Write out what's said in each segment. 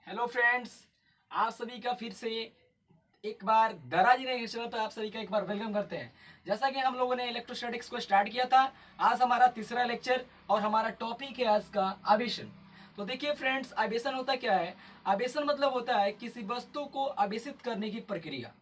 Hello friends, आप सभी का फिर से एक बार दाराजी ने चैनल पर आप सभी का एक बार वेलकम करते हैं। जैसा कि हम लोगों ने इलेक्ट्रोस्टैटिक्स को स्टार्ट किया था, आज हमारा तीसरा लेक्चर और हमारा टॉपिक है आज का आवेशन। तो देखिए फ्रेंड्स, आवेशन होता क्या है? आवेशन मतलब होता है किसी वस्तु को आवेशित करने की प्रक्रिया।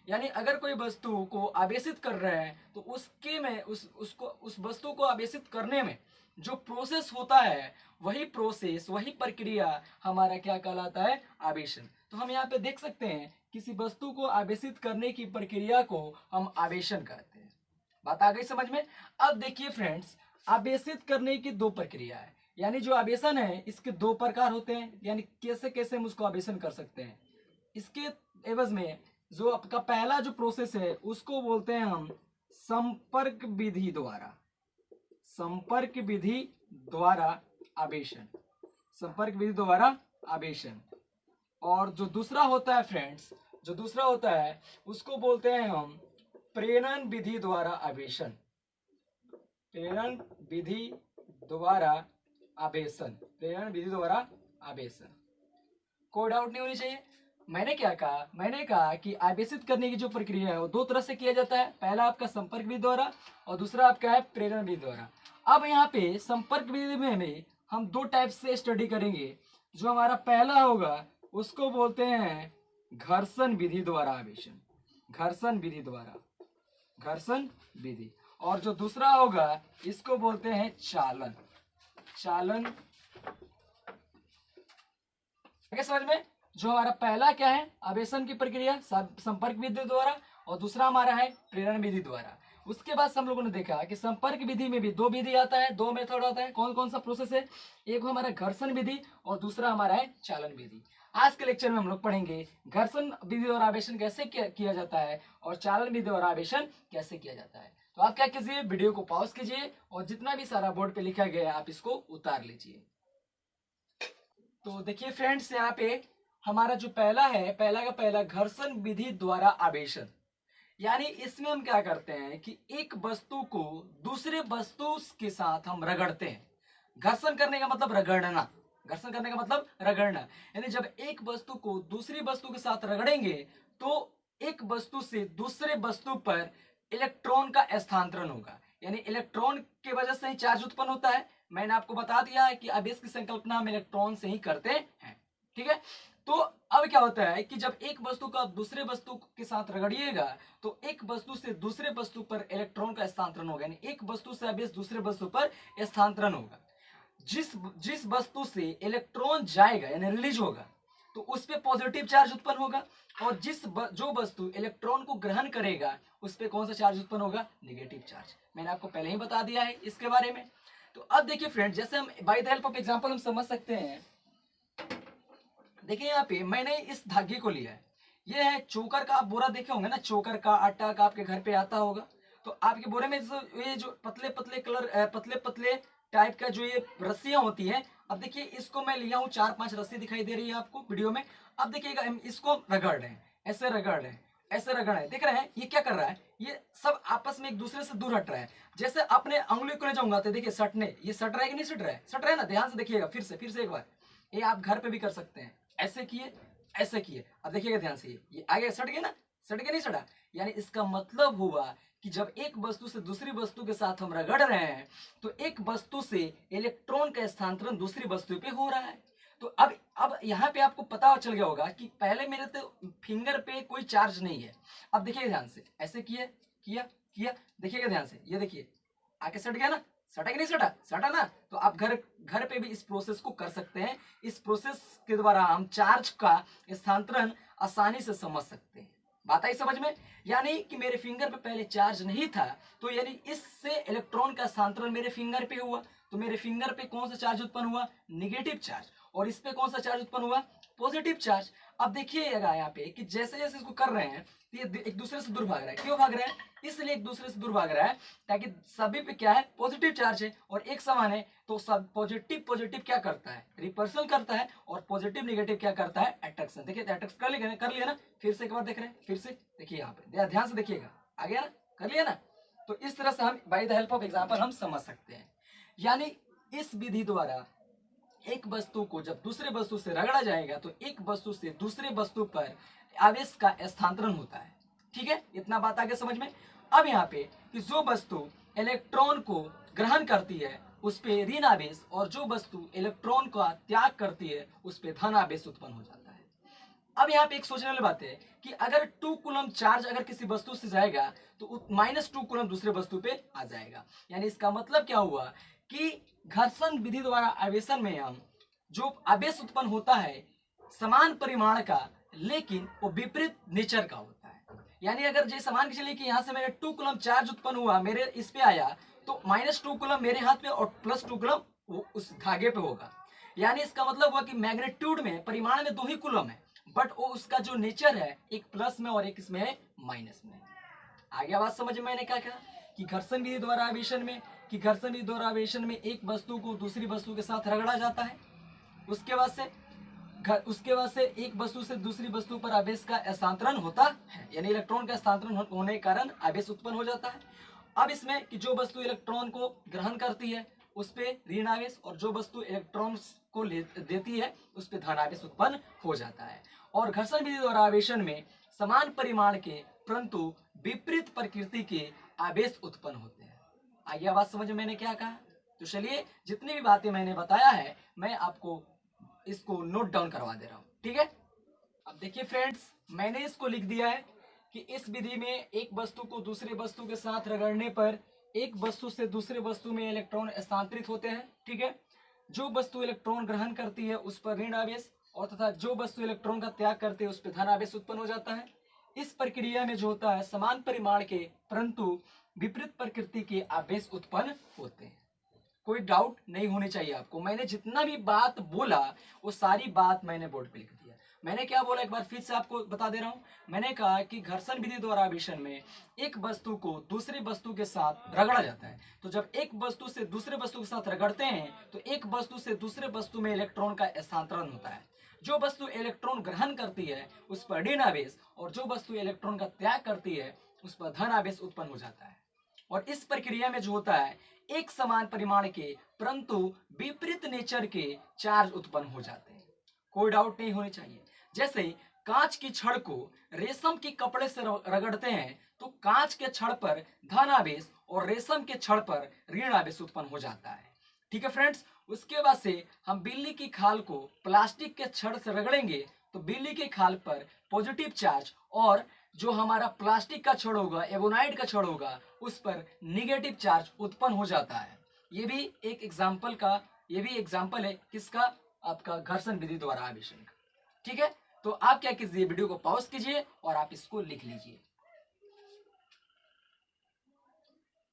यानी अगर कोई वस्तु को आवेशित कर रहे हैं तो उसके में उस वस्तु को आवेशित करने में जो प्रोसेस होता है, वही प्रोसेस, वही प्रक्रिया हमारा क्या कहलाता है? आवेशन। तो हम यहाँ पे देख सकते हैं किसी वस्तु को आवेशित करने की प्रक्रिया को हम आवेशन कहते हैं। बात आ गई समझ में? अब देखिए फ्रेंड्स, आवेशित करने की दो प्रक्रिया है। यानी जो आवेशन है इसके दो प्रकार होते हैं। यानी कैसे कैसे हम उसको आवेशन कर सकते हैं। इसके एवज में जो आपका पहला जो प्रोसेस है उसको बोलते हैं हम संपर्क विधि द्वारा। संपर्क विधि द्वारा आवेशन। संपर्क विधि द्वारा आवेशन। और जो दूसरा होता है फ्रेंड्स, जो दूसरा होता है उसको बोलते हैं हम प्रेरण विधि द्वारा आवेशन। प्रेरण विधि द्वारा आवेशन। प्रेरण विधि द्वारा आवेशन। कोई डाउट नहीं होनी चाहिए। मैंने कहा कि आवेशित करने की जो प्रक्रिया है वो दो तरह से किया जाता है। पहला आपका संपर्क विधि द्वारा और दूसरा आपका है प्रेरण विधि द्वारा। अब यहाँ पे संपर्क विधि में हम दो टाइप से स्टडी करेंगे। जो हमारा पहला होगा उसको बोलते हैं घर्षण विधि द्वारा आवेशन। घर्षण विधि द्वारा, घर्षण विधि। और जो दूसरा होगा इसको बोलते हैं चालन। चालन। आगे समझ में? जो हमारा पहला क्या है? आवेशन की प्रक्रिया संपर्क विधि द्वारा, और दूसरा हमारा है प्रेरण विधि द्वारा। उसके बाद हम लोगों ने देखा कि संपर्क विधि में भी दो विधि आता है, दो मेथड आता है। कौन कौन सा प्रोसेस है? एक हमारा घर्षण विधि और दूसरा हमारा है चालन विधि। आज के लेक्चर में हम लोग पढ़ेंगे घर्षण विधि द्वारा आवेशन कैसे किया जाता है और चालन विधि द्वारा आवेशन कैसे किया जाता है। तो आप क्या कीजिए, वीडियो को पॉज कीजिए और जितना भी सारा बोर्ड पे लिखा गया है आप इसको उतार लीजिए। तो देखिए फ्रेंड्स, यहाँ पे हमारा जो पहला है, पहला का पहला घर्षण विधि द्वारा आवेशन। यानी इसमें हम क्या करते हैं कि एक वस्तु को दूसरे वस्तु के साथ हम रगड़ते हैं। घर्षण करने का मतलब रगड़ना। घर्षण करने का मतलब रगड़ना। यानी जब एक वस्तु को दूसरी वस्तु के साथ रगड़ेंगे तो एक वस्तु से दूसरे वस्तु पर इलेक्ट्रॉन का स्थानांतरण होगा। यानी इलेक्ट्रॉन की वजह से ही चार्ज उत्पन्न होता है। मैंने आपको बता दिया है कि आवेश की संकल्पना हम इलेक्ट्रॉन से ही करते हैं। ठीक है? तो अब क्या होता है कि जब एक वस्तु का दूसरे वस्तु के साथ रगड़िएगा तो एक वस्तु से दूसरे वस्तु पर इलेक्ट्रॉन का स्थानांतरण होगा। यानी एक वस्तु से आवेश दूसरे वस्तु पर स्थानांतरण होगा। जिस जिस वस्तु से इलेक्ट्रॉन जाएगा यानी रिलीज होगा तो उस पर पॉजिटिव चार्ज उत्पन्न होगा, और जो वस्तु इलेक्ट्रॉन को ग्रहण करेगा उस पर कौन सा चार्ज उत्पन्न होगा? Negative charge. मैंने आपको पहले ही बता दिया है इसके बारे में। तो अब देखिए फ्रेंड, जैसे हम by the help of example हम समझ सकते हैं। देखिए यहाँ पे मैंने इस धागे को लिया है। ये है चोकर का। आप बोरा देखे होंगे ना, चोकर का, आटा का आपके घर पे आता होगा। तो आपके बोरे में ये जो पतले पतले पतले पतले टाइप का जो ये रस्सियां होती है। अब देखिए इसको मैं लिया हूँ, 4-5 रस्सी दिखाई दे रही है आपको वीडियो में। अब देखिएगा हम इसको रगड़ रहे हैं, ऐसे रगड़ रहे हैं, ऐसे रगड़ रहे हैं। देख रहे हैं ये क्या कर रहा है? ये सब आपस में एक दूसरे से दूर हट रहा है। जैसे अपने अंगुली को ले जाऊंगा तो देखिए सटने, ये सट रहा है कि नहीं सट रहा है? सट रहा है ना? ध्यान से देखिएगा, फिर से एक बार। ये आप घर पे भी कर सकते हैं। ऐसे किए, ऐसे किए। अब देखिएगा ध्यान से, ये आगे सट गया ना? सट गया नहीं सटा? यानी इसका मतलब हुआ कि जब एक वस्तु से दूसरी वस्तु के साथ हम रगड़ रहे हैं तो एक वस्तु से इलेक्ट्रॉन का स्थानांतरण दूसरी वस्तु पे हो रहा है। तो अब यहाँ पे आपको पता चल गया होगा कि पहले मेरे तो फिंगर पे कोई चार्ज नहीं है। अब देखिए ध्यान से, ऐसे किए, किया, किया। देखिएगा ध्यान से, ये देखिए आके सट गया ना? सटा कि नहीं सटा? सटा ना? तो आप घर पे भी इस प्रोसेस को कर सकते हैं। इस प्रोसेस के द्वारा हम चार्ज का स्थानांतरण आसानी से समझ सकते हैं। बात आई समझ में? यानी कि मेरे फिंगर पे पहले चार्ज नहीं था, तो यानी इससे इलेक्ट्रॉन का स्थानांतरण मेरे फिंगर पे हुआ। तो मेरे फिंगर पे कौन सा चार्ज उत्पन्न हुआ? Negative charge. और इस पे कौन सा चार्ज उत्पन्न हुआ? Positive charge. अब देखिएगा यहाँ पे कि जैसे जैसे इसको कर रहे हैं तो ये एक दूसरे से दूर भाग रहा है। क्यों भाग रहा है? इसलिए एक दूसरे से दूर भाग रहा है ताकि सभी पे क्या है? पॉजिटिव चार्ज है और एक समान है। तो सब पॉजिटिव पॉजिटिव क्या करता है? रिपल्सन करता है, और पॉजिटिव निगेटिव क्या करता है? अट्रैक्शन। देखिए अट्रैक्शन कर लिया ना? फिर से एक बार देख रहे हैं, फिर से देखिए यहाँ पे ध्यान से देखिएगा, आ गया ना? कर लिया ना? तो इस तरह से हम by the help of example हम समझ सकते हैं। यानी इस विधि द्वारा एक वस्तु को जब दूसरे वस्तु से रगड़ा जाएगा तो एक वस्तु से दूसरे वस्तु पर आवेश का स्थानांतरण होता है। ठीक है, इतना बात आगे समझ में। अब यहाँ पे कि जो वस्तु इलेक्ट्रॉन को ग्रहण करती है उस पे ऋण आवेश और जो वस्तु इलेक्ट्रॉन का त्याग करती है उस पे धन आवेश उत्पन्न हो जाता है। अब यहाँ पे एक सोचने वाली बात है कि अगर 2 कूलम चार्ज अगर किसी वस्तु से जाएगा तो -2 कूलम दूसरे वस्तु पे आ जाएगा। यानी इसका मतलब क्या हुआ कि घर्षण विधि द्वारा आवेशन में हम जो आवेश उत्पन्न होता है समान परिमाण का, लेकिन वो विपरीत नेचर का होता है। यानी अगर जैसे मान के चलिए कि यहाँ से मेरे 2 कूलम चार्ज उत्पन्न हुआ, मेरे इस पे आया तो -2 कूलम मेरे हाथ में और +2 कूलम उस धागे पे होगा। यानी इसका मतलब हुआ कि मैग्नीट्यूड में परिमाण में 2 ही कूलम है, बट वो उसका जो नेचर है एक प्लस में और एक इसमें है माइनस में। आगे बात समझ में मैंने क्या कहा कि घर्षण विधि द्वारा आवेशन में एक वस्तु को दूसरी वस्तु के साथ रगड़ा जाता है। उसके बाद से एक वस्तु से दूसरी वस्तु पर आवेश का स्थानांतरण होता है, यानी इलेक्ट्रॉन का स्थानांतरण होने के कारण आवेश उत्पन्न हो जाता है। अब इसमें कि जो वस्तु इलेक्ट्रॉन को ग्रहण करती है उस पे ऋण आवेश और जो वस्तु इलेक्ट्रॉन को देती है उस पे धन आवेश उत्पन्न हो जाता है। और घर्षण विधि द्वारा आवेशन में समान परिमाण के परंतु विपरीत प्रकृति के आवेश उत्पन्न होते हैं। आगे बात समझ में मैंने क्या कहा? तो चलिए जितनी भी बातें मैंने बताया है मैं आपको इसको नोट डाउन करवा दे रहा हूँ। ठीक है, अब देखिए फ्रेंड्स, मैंने इसको लिख दिया है कि इस विधि में एक वस्तु को दूसरे वस्तु के साथ रगड़ने पर एक वस्तु से दूसरे वस्तु में इलेक्ट्रॉन स्थानांतरित होते हैं। ठीक है, जो वस्तु इलेक्ट्रॉन ग्रहण करती है उस पर ऋण आवेश और तथा जो वस्तु इलेक्ट्रॉन का त्याग करती है उस पर धन आवेश उत्पन्न हो जाता है। इस प्रक्रिया में जो होता है समान परिमाण के परंतु विपरीत प्रकृति के आवेश उत्पन्न होते हैं। कोई डाउट नहीं होनी चाहिए आपको। मैंने जितना भी बात बोला वो सारी बात मैंने बोर्ड पे लिख दिया। मैंने क्या बोला एक बार फिर से आपको बता दे रहा हूँ। मैंने कहा कि घर्षण विधि द्वारा आवेशन में एक वस्तु को दूसरी वस्तु के साथ रगड़ा जाता है। तो जब एक वस्तु से दूसरे वस्तु के साथ रगड़ते हैं तो एक वस्तु से दूसरे वस्तु में इलेक्ट्रॉन का स्थानांतरण होता है। जो वस्तु इलेक्ट्रॉन ग्रहण करती है उस पर ऋण आवेश और जो वस्तु इलेक्ट्रॉन का त्याग करती है उस पर धन आवेश उत्पन्न हो जाता है। और इस प्रक्रिया में जो होता है एक समान परिमाण के परंतु विपरीत नेचर के चार्ज उत्पन्न हो जाते हैं। कोई डाउट नहीं होनी चाहिए। जैसे कांच की छड़ को रेशम के कपड़े से रगड़ते हैं तो कांच के छड़ पर धन आवेश और रेशम के छड़ पर ऋण आवेश उत्पन्न हो जाता है। ठीक है फ्रेंड्स, उसके बाद से हम बिल्ली की खाल को प्लास्टिक के छड़ से रगड़ेंगे तो बिल्ली के खाल पर पॉजिटिव चार्ज और जो हमारा प्लास्टिक का छड़ होगा, एबोनाइट का छड़ होगा, उस पर निगेटिव चार्ज उत्पन्न हो जाता है। ये भी एक एग्जाम्पल है किसका? आपका घर्षण विधि द्वारा आवेशन का। ठीक है, तो आप क्या कीजिए, वीडियो को पॉज कीजिए और आप इसको लिख लीजिए।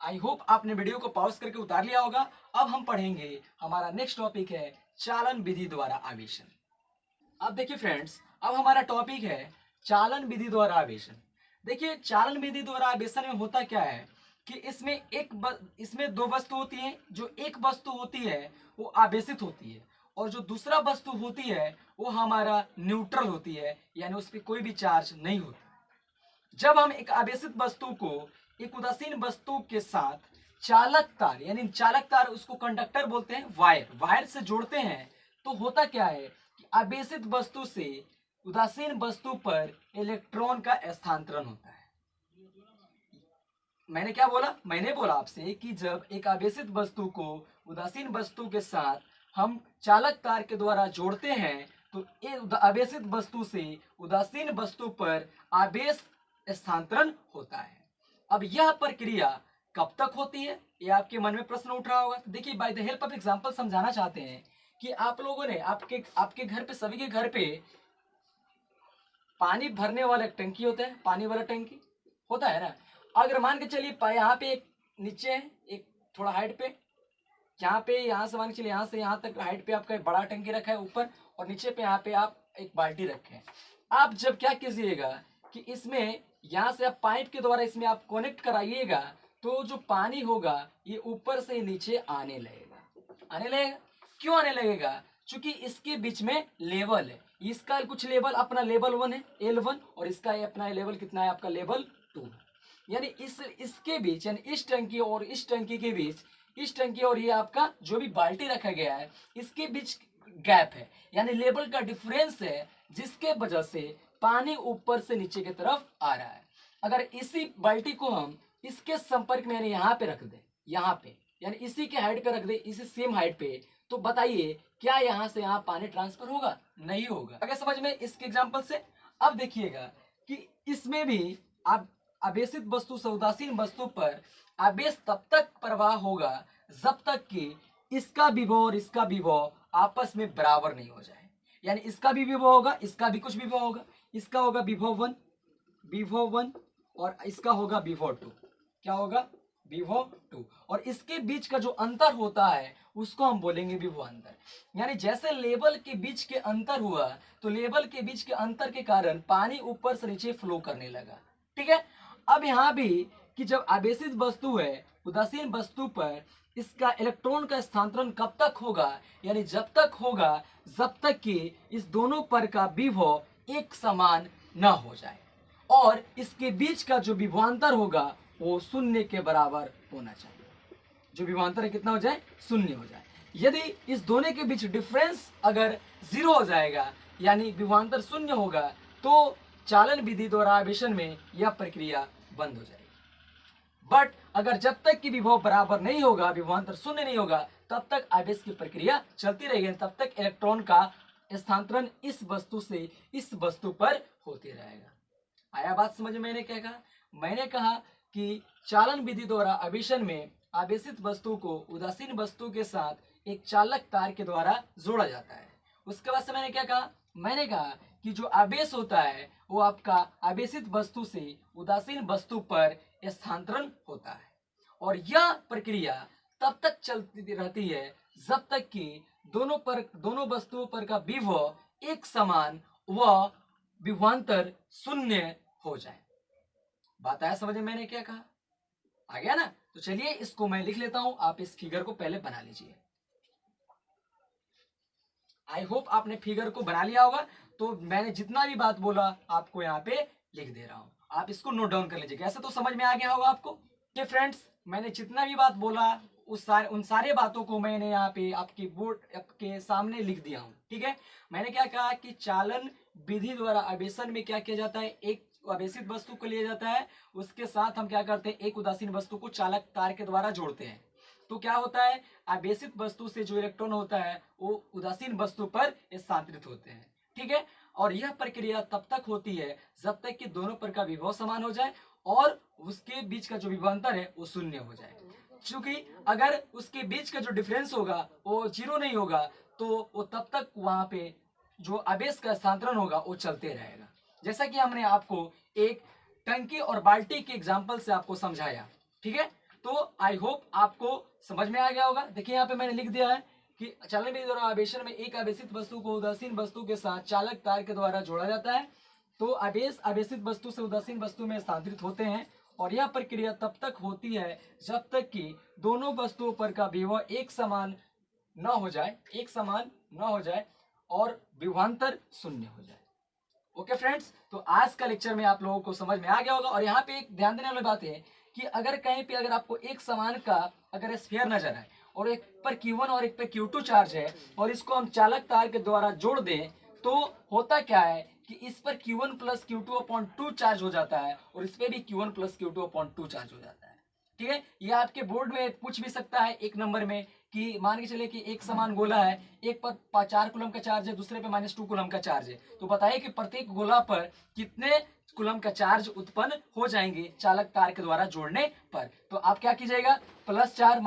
आई होप आपने वीडियो को पॉज करके उतार लिया होगा। अब हम पढ़ेंगे, हमारा नेक्स्ट टॉपिक है चालन विधि द्वारा आवेशन। अब देखिए फ्रेंड्स, अब हमारा टॉपिक है चालन विधि द्वारा आवेशन। देखिए चालन विधि द्वारा आवेशन में होता क्या है कि इसमें दो वस्तु होती है। जो एक वस्तु होती है वो आवेशित होती है और जो दूसरा वस्तु होती है वो हमारा न्यूट्रल होती है, यानी उस पर कोई भी चार्ज नहीं होता। जब हम एक आवेशित वस्तु को एक उदासीन वस्तु के साथ चालक तार, यानी चालक तार उसको कंडक्टर बोलते हैं, वायर से जोड़ते हैं तो होता क्या है कि आवेशित वस्तु से उदासीन वस्तु पर इलेक्ट्रॉन का स्थानांतरण होता है। मैंने क्या बोला? मैंने बोला आपसे कि जब एक आवेशित वस्तु को उदासीन वस्तु के साथ हम चालक तार के द्वारा जोड़ते हैं तो एक आवेशित वस्तु से उदासीन वस्तु पर आवेश स्थानांतरण होता है। अब यह प्रक्रिया कब तक होती है, ये आपके मन में प्रश्न उठ रहा होगा। तो देखिए, by the help of example समझाना चाहते हैं कि आप लोगों ने आपके घर पे, सभी के घर पे पानी भरने वाला टंकी होता है, पानी वाला टंकी होता है ना। अगर मान के चलिए यहाँ पे एक नीचे है, एक थोड़ा हाइट पे, यहाँ से मान के चलिए यहाँ से यहाँ तक हाइट पे आपका एक बड़ा टंकी रखा है ऊपर, और नीचे पे यहाँ पे आप एक बाल्टी रखे हैं। आप जब क्या कीजिएगा कि इसमें यहाँ से आप पाइप के द्वारा इसमें आप कनेक्ट कराइएगा तो जो पानी होगा ये ऊपर से नीचे आने लगेगा। क्यों आने लगेगा? चूंकि इसके बीच में लेवल है। इसका कुछ लेवल अपना लेवल 1 है, L1, और इसका अपना लेवल कितना है? आपका लेवल 2। यानी इसके बीच, यानी इस टंकी और इस टंकी के बीच, इस टंकी और ये आपका जो भी बाल्टी रखा गया है इसके बीच गैप है, यानी लेवल का डिफरेंस है, जिसके वजह से पानी ऊपर से नीचे की तरफ आ रहा है। अगर इसी बाल्टी को हम इसके संपर्क में यानी यहाँ पे रख दे, यहाँ पे यानी इसी के हाइट पे रख दे, इसी सेम हाइट पे, तो बताइए क्या यहाँ से यहाँ पानी ट्रांसफर होगा? नहीं होगा। अगर समझ में इसके एग्जांपल से। अब देखिएगा कि इसमें भी आप आवेशित वस्तु से उदासीन वस्तु पर आवेश तब तक प्रवाह होगा जब तक कि इसका विभव और इसका विभव आपस में बराबर नहीं हो जाए। यानी इसका भी विभव होगा, इसका भी कुछ विभव होगा, इसका होगा विभव वन और इसका होगा विभव टू। क्या होगा? विभव टू। और इसके बीच का जो अंतर होता है उसको हम बोलेंगे विभव अंतर। यानी जैसे लेवल के बीच के अंतर हुआ, तो लेवल के बीच के अंतर के कारण पानी ऊपर से नीचे फ्लो करने लगा। ठीक है। अब यहाँ भी कि जब आवेशित वस्तु है उदासीन वस्तु पर, इसका इलेक्ट्रॉन का स्थानांतरण कब तक होगा? यानी जब तक होगा जब तक कि इस दोनों पर का विभव एक समान न हो जाए, और इसके बीच का जो विभवांतर होगा वो शून्य के बराबर होना चाहिए। जो विभवांतर है कितना हो जाए? शून्य हो जाए। यदि इस दोनों के बीच डिफरेंस अगर 0 हो जाएगा, यानी विभवांतर शून्य होगा, तो चालन विधि द्वारा आवेशन में यह प्रक्रिया बंद हो जाएगी। बट अगर जब तक कि विभव बराबर नहीं होगा, विभवांतर शून्य नहीं होगा, तब तक आवेश की प्रक्रिया चलती रहेगी। तब तक इलेक्ट्रॉन का स्थानांतरण इस वस्तु से इस वस्तु पर होते रहेगा। आया बात समझ में? मैंने क्या कहा? मैंने कहा कि चालन विधि द्वारा आवेशन में आवेशित वस्तु को उदासीन वस्तु के साथ एक चालक तार के द्वारा जोड़ा जाता है। उसके बाद से मैंने क्या कहा? मैंने कहा कि जो आवेश होता है वो आपका आवेशित वस्तु से उदासीन वस्तु पर स्थानांतरण होता है, और यह प्रक्रिया तब तक चलती रहती है जब तक कि दोनों वस्तुओं पर का विभव एक समान व विभवांतर शून्य हो जाए। बात आया समझ में? मैंने क्या कहा? आ गया ना? तो चलिए इसको मैं लिख लेता हूं, आप इस फिगर को पहले बना लीजिए। आई होप आपने फिगर को बना लिया होगा। तो मैंने जितना भी बात बोला आपको यहाँ पे लिख दे रहा हूँ, आप इसको नोट डाउन कर लीजिए। ऐसे तो समझ में आ गया होगा आपको। ये फ्रेंड्स, मैंने जितना भी बात बोला उन सारे बातों को मैंने यहाँ पे आपके बोर्ड आपके सामने लिख दिया हूँ। ठीक है। मैंने क्या कहा कि चालन विधि द्वारा आवेशन में क्या किया जाता है? एक आवेशित वस्तु को लिया जाता है, उसके साथ हम क्या करते हैं? एक उदासीन वस्तु को चालक तार के द्वारा जोड़ते हैं। तो क्या होता है? आवेशित वस्तु से जो इलेक्ट्रॉन होता है वो उदासीन वस्तु पर स्थानांतरित होते हैं। ठीक है। और यह प्रक्रिया तब तक होती है जब तक कि दोनों पर का विभव समान हो जाए और उसके बीच का जो विभवांतर है वो शून्य हो जाए। क्योंकि अगर उसके बीच का जो डिफरेंस होगा वो 0 नहीं होगा, तो वो तब तक वहां पे जो आवेश का स्थानांतरण होगा वो चलते रहेगा। जैसा कि हमने आपको एक टंकी और बाल्टी के एग्जाम्पल से आपको समझाया। ठीक है। तो आई होप आपको समझ में आ गया होगा। देखिए यहाँ पे मैंने लिख दिया है कि चालन विधि द्वारा आवेशन में एक आवेशित वस्तु को उदासीन वस्तु के साथ चालक तार के द्वारा जोड़ा जाता है। तो आवेश आवेशित वस्तु से उदासीन वस्तु में स्थानांतरित होते हैं, और यह प्रक्रिया तब तक होती है जब तक कि दोनों वस्तुओं पर का विभव एक समान न हो जाए और विभवांतर शून्य हो जाए। ओके फ्रेंड्स, तो आज का लेक्चर में आप लोगों को समझ में आ गया होगा। और यहाँ पे एक ध्यान देने वाली बात है कि अगर कहीं पे अगर आपको एक समान का अगर स्फीयर नजर आए और एक पर Q1 और एक पे Q2 चार्ज है, और इसको हम चालक तार के द्वारा जोड़ दें, तो होता क्या है कि इस पर Q1 प्लस Q2/2 चार्ज हो जाता है और इस पे भी Q1 प्लस Q2/2 चार्ज हो जाता है। ठीक है। ये आपके बोर्ड में पूछ भी सकता है एक नंबर में कि मान के चले कि एक समान गोला है, एक पर 4 कूलम का चार्ज है, दूसरे पे -2 कूलम का चार्ज है, तो बताइए कि प्रत्येक गोला पर कितने कूलम का चार्ज उत्पन्न हो जाएंगे चालक तार के द्वारा जोड़ने पर। तो आप क्या कीजिएगा? +4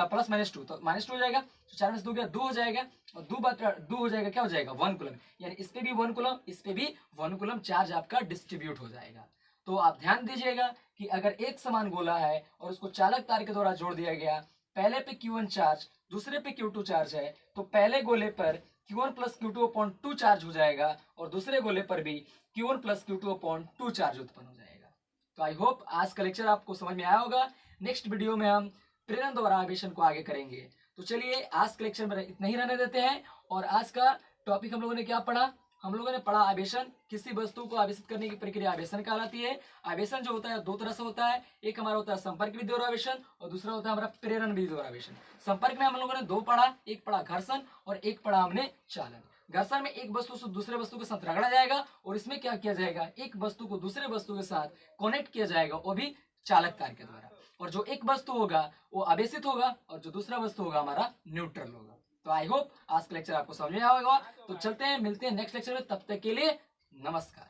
प्लस -2, तो -2 हो जाएगा, तो 4 में से 2 गया 2 हो जाएगा, और 2 हो जाएगा, क्या हो जाएगा? 1 कूलम। यानी इस पे भी 1 कूलम, इस पे भी 1 कूलम चार्ज आपका डिस्ट्रीब्यूट हो जाएगा। तो आप ध्यान दीजिएगा कि अगर एक समान गोला है और उसको चालक तार के द्वारा जोड़ दिया गया, पहले पे Q1 चार्ज, दूसरे पे Q2 चार्ज है, तो पहले गोले पर Q1 प्लस Q2/2 चार्ज हो जाएगा और दूसरे गोले पर भी Q1 प्लस Q2/2 चार्ज उत्पन्न हो जाएगा। तो आई होप आज का लेक्चर आपको समझ में आया होगा। नेक्स्ट वीडियो में हम प्रेरण द्वारा आवेशन को आगे करेंगे। तो चलिए आज के लेक्चर में इतना ही रहने देते हैं। और आज का टॉपिक हम लोगों ने क्या पढ़ा? हम लोगों ने पढ़ा आवेशन, किसी वस्तु को आवेशित करने की प्रक्रिया आवेशन कहलाती है। आवेशन जो होता है दो तरह से होता है, एक हमारा होता है संपर्क विधि और आवेशन, और दूसरा होता है हमारा प्रेरण विधि और आवेशन। संपर्क में हम लोगों ने दो पढ़ा, एक पढ़ा घर्षण और एक पढ़ा हमने चालन। घर्षण में एक वस्तु से दूसरे वस्तु के साथ रगड़ा जाएगा, और इसमें क्या किया जाएगा, एक वस्तु को दूसरे वस्तु के साथ कनेक्ट किया जाएगा, वो भी चालक तार के द्वारा। और जो एक वस्तु होगा वो आवेशित होगा, और जो दूसरा वस्तु होगा हमारा न्यूट्रल होगा। तो आई होप आज का लेक्चर आपको समझ में आया होगा। तो चलते हैं, मिलते हैं नेक्स्ट लेक्चर में, तब तक के लिए नमस्कार।